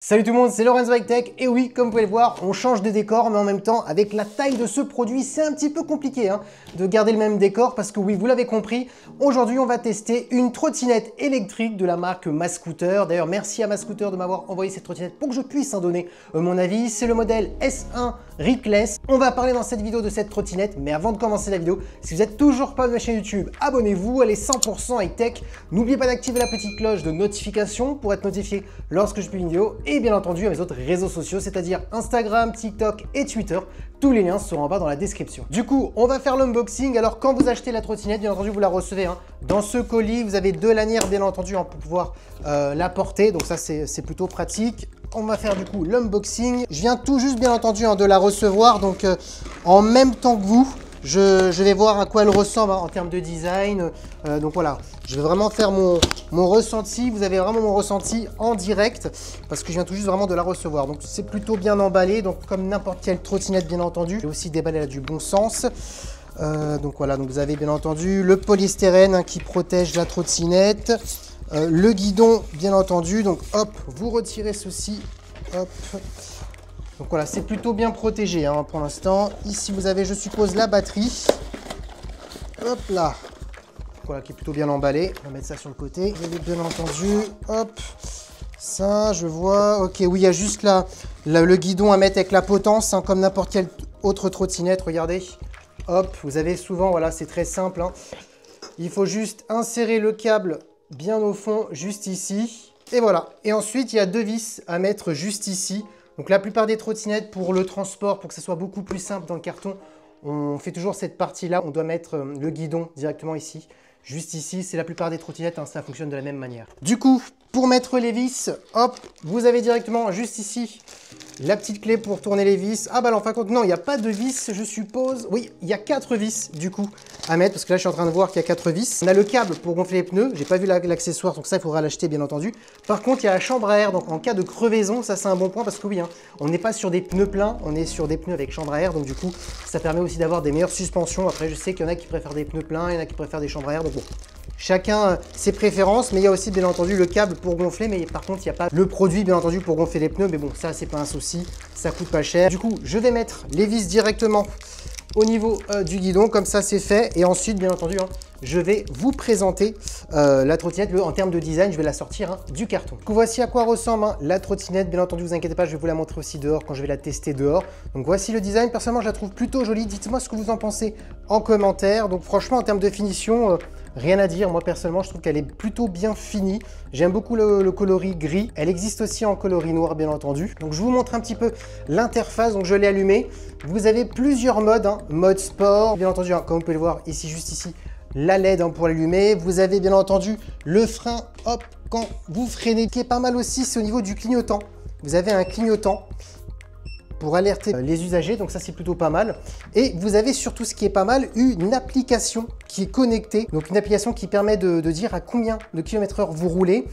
Salut tout le monde, c'est Lorenzo High Tech. Et oui, comme vous pouvez le voir, on change de décor, mais en même temps, avec la taille de ce produit, c'est un petit peu compliqué de garder le même décor parce que oui, vous l'avez compris, aujourd'hui, on va tester une trottinette électrique de la marque Mascooter. D'ailleurs, merci à Mascooter de m'avoir envoyé cette trottinette pour que je puisse donner mon avis. C'est le modèle S1 Rickless. On va parler dans cette vidéo de cette trottinette, mais avant de commencer la vidéo, si vous n'êtes toujours pas de ma chaîne YouTube, abonnez-vous, elle est 100% high tech. N'oubliez pas d'activer la petite cloche de notification pour être notifié lorsque je publie une vidéo. Et bien entendu à mes autres réseaux sociaux, c'est-à-dire Instagram, TikTok et Twitter. Tous les liens seront en bas dans la description. Du coup, on va faire l'unboxing. Alors quand vous achetez la trottinette, bien entendu, vous la recevez. Dans ce colis, vous avez deux lanières, bien entendu, pour pouvoir la porter. Donc ça, c'est plutôt pratique. On va faire du coup l'unboxing. Je viens tout juste, bien entendu, de la recevoir. Donc en même temps que vous, je vais voir à quoi elle ressemble en termes de design. Donc voilà, je vais vraiment faire mon ressenti. Vous avez vraiment mon ressenti en direct parce que je viens tout juste vraiment de la recevoir. Donc c'est plutôt bien emballé. Donc comme n'importe quelle trottinette, bien entendu. J'ai aussi déballé là du bon sens. Donc voilà, donc vous avez bien entendu le polystyrène qui protège la trottinette. Le guidon, bien entendu. Donc hop, vous retirez ceci. Hop. Donc voilà, c'est plutôt bien protégé pour l'instant. Ici, vous avez, je suppose, la batterie. Hop là. Voilà, qui est plutôt bien emballé. On va mettre ça sur le côté. Vous avez bien entendu. Hop. Ça, je vois. Ok, oui, il y a juste là, le guidon à mettre avec la potence, comme n'importe quelle autre trottinette. Regardez. Hop, vous avez souvent, voilà, c'est très simple. Il faut juste insérer le câble bien au fond, juste ici. Et voilà. Et ensuite, il y a deux vis à mettre juste ici. Donc la plupart des trottinettes, pour le transport, pour que ça soit beaucoup plus simple dans le carton, on fait toujours cette partie-là. On doit mettre le guidon directement ici. Juste ici, c'est la plupart des trottinettes, ça fonctionne de la même manière. Du coup, pour mettre les vis, hop, vous avez directement juste ici la petite clé pour tourner les vis. Ah bah en fin de compte, non, il n'y a pas de vis, je suppose. Oui, il y a 4 vis du coup à mettre, parce que là je suis en train de voir qu'il y a 4 vis. On a le câble pour gonfler les pneus, j'ai pas vu l'accessoire, donc ça il faudra l'acheter bien entendu. Par contre, il y a la chambre à air, donc en cas de crevaison, ça c'est un bon point, parce que oui, on n'est pas sur des pneus pleins, on est sur des pneus avec chambre à air, donc du coup, ça permet aussi d'avoir des meilleures suspensions. Après, je sais qu'il y en a qui préfèrent des pneus pleins, il y en a qui préfèrent des chambres à air, donc bon. Chacun ses préférences, mais il y a aussi bien entendu le câble pour gonfler, mais par contre il n'y a pas le produit bien entendu pour gonfler les pneus, mais bon ça c'est pas un souci, ça coûte pas cher. Du coup je vais mettre les vis directement au niveau du guidon, comme ça c'est fait, et ensuite bien entendu je vais vous présenter la trottinette. En termes de design, je vais la sortir du carton. Du coup, voici à quoi ressemble la trottinette. Bien entendu, vous inquiétez pas, je vais vous la montrer aussi dehors quand je vais la tester dehors. Donc voici le design. Personnellement, je la trouve plutôt jolie. Dites-moi ce que vous en pensez en commentaire. Donc franchement, en termes de finition, rien à dire. Moi, personnellement, je trouve qu'elle est plutôt bien finie. J'aime beaucoup le coloris gris. Elle existe aussi en coloris noir, bien entendu. Donc je vous montre un petit peu l'interface. Donc je l'ai allumée. Vous avez plusieurs modes. Mode sport, bien entendu, comme vous pouvez le voir ici, juste ici. La LED pour l'allumer, vous avez bien entendu le frein, hop, quand vous freinez, qui est pas mal aussi, c'est au niveau du clignotant. Vous avez un clignotant pour alerter les usagers, donc ça c'est plutôt pas mal. Et vous avez surtout, ce qui est pas mal, une application qui est connectée, donc une application qui permet de dire à combien de km/h vous roulez,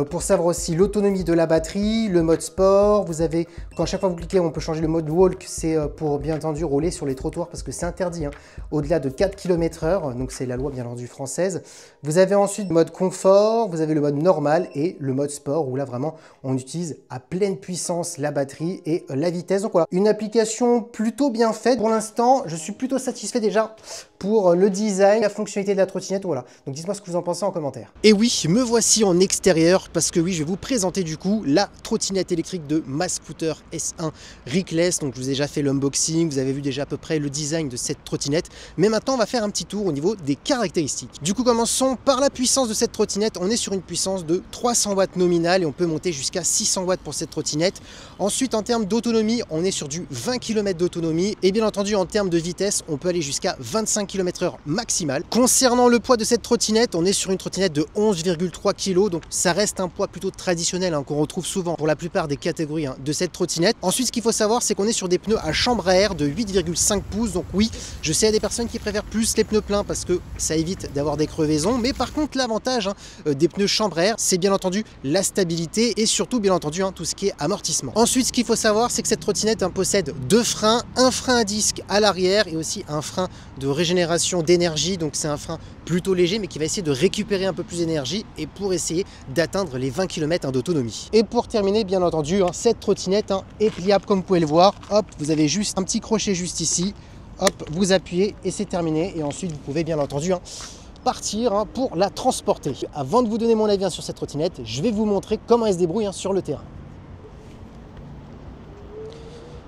pour savoir aussi l'autonomie de la batterie, le mode sport. Vous avez, quand chaque fois vous cliquez, on peut changer le mode walk, c'est pour bien entendu rouler sur les trottoirs parce que c'est interdit au-delà de 4 km/h, donc c'est la loi bien entendu française. Vous avez ensuite le mode confort, vous avez le mode normal et le mode sport où là vraiment on utilise à pleine puissance la batterie et la vitesse. Donc voilà, une application plutôt bien faite. Pour l'instant, je suis plutôt satisfait déjà pour le design, la fonctionnalité de la trottinette, voilà. Donc dites-moi ce que vous en pensez en commentaire. Et oui, me voici en extérieur parce que oui, je vais vous présenter du coup la trottinette électrique de Mascooter S1 Rickless. Donc je vous ai déjà fait l'unboxing, vous avez vu déjà à peu près le design de cette trottinette. Mais maintenant, on va faire un petit tour au niveau des caractéristiques. Du coup, commençons par la puissance de cette trottinette. On est sur une puissance de 300 watts nominale et on peut monter jusqu'à 600 watts pour cette trottinette. Ensuite, en termes d'autonomie, on est sur du 20 km d'autonomie. Et bien entendu, en termes de vitesse, on peut aller jusqu'à 25 km/h maximal. Concernant le poids de cette trottinette, on est sur une trottinette de 11,3 kg, donc ça reste un poids plutôt traditionnel qu'on retrouve souvent pour la plupart des catégories de cette trottinette. Ensuite, ce qu'il faut savoir, c'est qu'on est sur des pneus à chambre à air de 8,5 pouces, donc oui, je sais, il y a des personnes qui préfèrent plus les pneus pleins parce que ça évite d'avoir des crevaisons, mais par contre, l'avantage des pneus chambre à air, c'est bien entendu la stabilité et surtout, bien entendu, tout ce qui est amortissement. Ensuite, ce qu'il faut savoir, c'est que cette trottinette possède deux freins, un frein à disque à l'arrière et aussi un frein de régénération régénération d'énergie, donc c'est un frein plutôt léger mais qui va essayer de récupérer un peu plus d'énergie et pour essayer d'atteindre les 20 km d'autonomie. Et pour terminer, bien entendu, cette trottinette est pliable comme vous pouvez le voir. Hop, vous avez juste un petit crochet juste ici. Hop, vous appuyez et c'est terminé. Et ensuite, vous pouvez bien entendu partir pour la transporter. Avant de vous donner mon avis sur cette trottinette, je vais vous montrer comment elle se débrouille sur le terrain.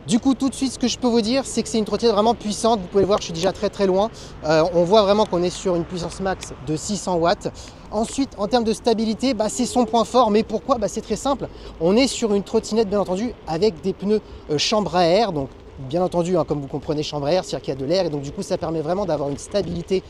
Du coup, tout de suite, ce que je peux vous dire, c'est que c'est une trottinette vraiment puissante. Vous pouvez le voir, je suis déjà très loin. On voit vraiment qu'on est sur une puissance max de 600 watts. Ensuite, en termes de stabilité, c'est son point fort. Mais pourquoi? C'est très simple. On est sur une trottinette, bien entendu, avec des pneus chambre à air. Donc, bien entendu, comme vous comprenez, chambre à air, c'est-à-dire qu'il y a de l'air. Et donc, du coup, ça permet vraiment d'avoir une stabilité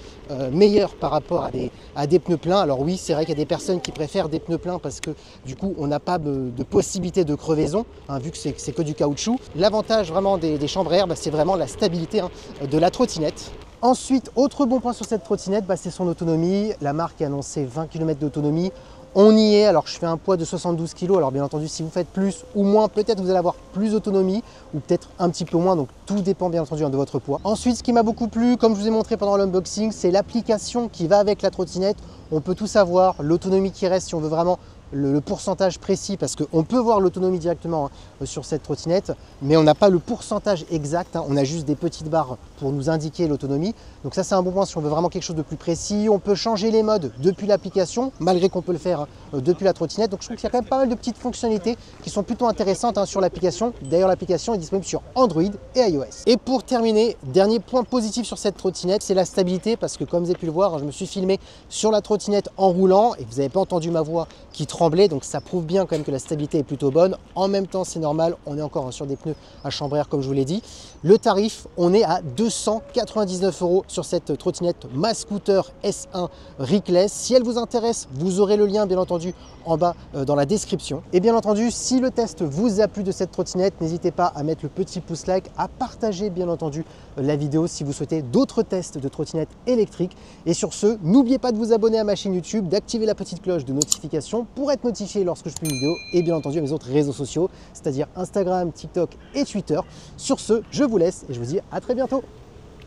meilleure par rapport à des pneus pleins. Alors oui, c'est vrai qu'il y a des personnes qui préfèrent des pneus pleins parce que, du coup, on n'a pas de possibilité de crevaison, vu que c'est que du caoutchouc. L'avantage vraiment des chambres à air, c'est vraiment la stabilité de la trottinette. Ensuite, autre bon point sur cette trottinette, c'est son autonomie. La marque a annoncé 20 km d'autonomie. On y est, alors je fais un poids de 72 kg, alors bien entendu si vous faites plus ou moins, peut-être vous allez avoir plus d'autonomie ou peut-être un petit peu moins, donc tout dépend bien entendu de votre poids. Ensuite, ce qui m'a beaucoup plu, comme je vous ai montré pendant l'unboxing, c'est l'application qui va avec la trottinette. On peut tout savoir, l'autonomie qui reste si on veut vraiment le pourcentage précis, parce qu'on peut voir l'autonomie directement sur cette trottinette, mais on n'a pas le pourcentage exact, on a juste des petites barres pour nous indiquer l'autonomie. Donc ça c'est un bon point si on veut vraiment quelque chose de plus précis. On peut changer les modes depuis l'application, malgré qu'on peut le faire depuis la trottinette. Donc je trouve qu'il y a quand même pas mal de petites fonctionnalités qui sont plutôt intéressantes sur l'application. D'ailleurs l'application est disponible sur Android et iOS. Et pour terminer, dernier point positif sur cette trottinette, c'est la stabilité, parce que comme vous avez pu le voir, je me suis filmé sur la trottinette en roulant et vous n'avez pas entendu ma voix qui tremblait, donc ça prouve bien quand même que la stabilité est plutôt bonne. En même temps, c'est normal, on est encore sur des pneus à chambre à air comme je vous l'ai dit. Le tarif, on est à 299 € sur cette trottinette MaScooter S1 Reckless. Si elle vous intéresse, vous aurez le lien bien entendu en bas dans la description. Et bien entendu, si le test vous a plu de cette trottinette, n'hésitez pas à mettre le petit pouce like, à partager bien entendu la vidéo si vous souhaitez d'autres tests de trottinettes électriques. Et sur ce, n'oubliez pas de vous abonner à ma chaîne YouTube, d'activer la petite cloche de notification pour être notifié lorsque je fais une vidéo, et bien entendu à mes autres réseaux sociaux, c'est-à-dire Instagram, TikTok et Twitter. Sur ce, je vous laisse et je vous dis à très bientôt.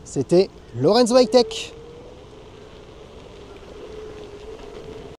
C'était Lorenzo High Tech.